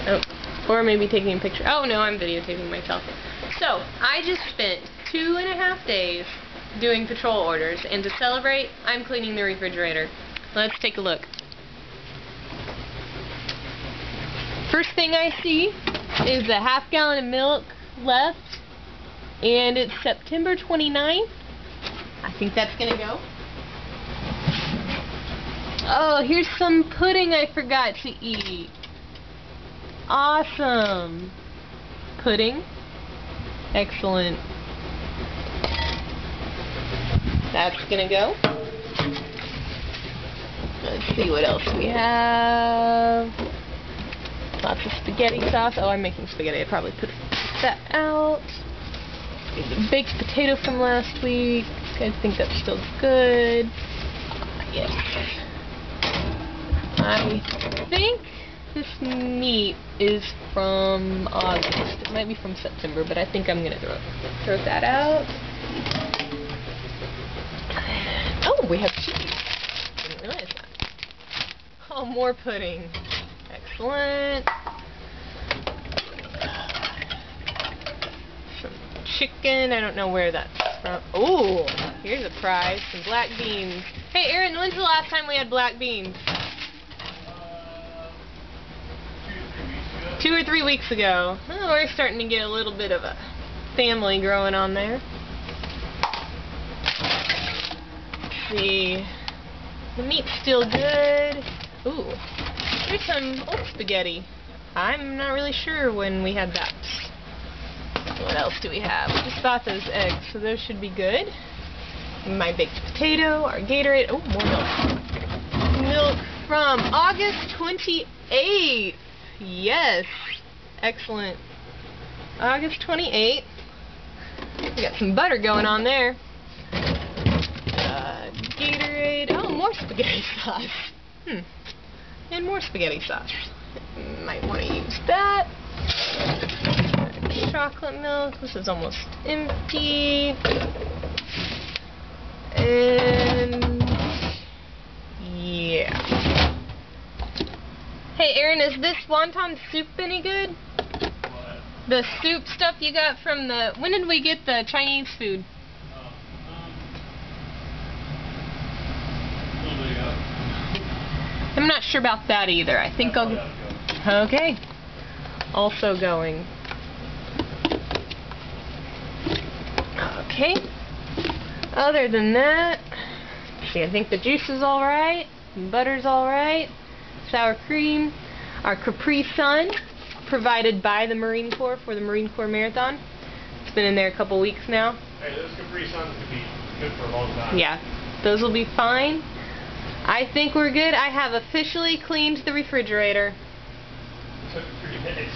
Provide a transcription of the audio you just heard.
Oh, or maybe taking a picture. Oh no, I'm videotaping myself. So, I just spent 2.5 days doing patrol orders, and to celebrate, I'm cleaning the refrigerator. Let's take a look. First thing I see is a half gallon of milk left, and it's September 29th. I think that's gonna go. Oh, here's some pudding I forgot to eat. Awesome. Pudding. Excellent. That's gonna go. Let's see what else we have. Lots of spaghetti sauce. Oh, I'm making spaghetti. I probably put that out. The baked potato from last week. I think that's still good. Yes. I think this meat is from August. It might be from September, but I think I'm gonna throw that out. Oh, we have cheese. Didn't realize that. Oh, more pudding. Excellent. Some chicken. I don't know where that's from. Oh, here's a prize. Some black beans. Hey, Aaron, when's the last time we had black beans? 2 or 3 weeks ago. Oh, we're starting to get a little bit of a family growing on there. Let's see. The meat's still good. Ooh. Here's some old spaghetti. I'm not really sure when we had that. What else do we have? We just bought those eggs, so those should be good. My baked potato, our Gatorade. Oh, more milk. Milk from August 28th. Yes. Excellent. August 28th. We got some butter going on there. Gatorade. Oh, more spaghetti sauce. And more spaghetti sauce. Might want to use that. Chocolate milk. This is almost empty. And yeah. Hey Aaron, is this wonton soup any good? What? The soup stuff you got from the... When did we get the Chinese food? I'm not sure about that either. I think I'll... Okay. Also going. Okay. Other than that, see, I think the juice is alright. Butter's alright. Sour cream. Our Capri Sun, provided by the Marine Corps for the Marine Corps Marathon. It's been in there a couple weeks now. Hey, those Capri Suns could be good for a long time. Yeah. Those will be fine. I think we're good. I have officially cleaned the refrigerator. It took 3 minutes.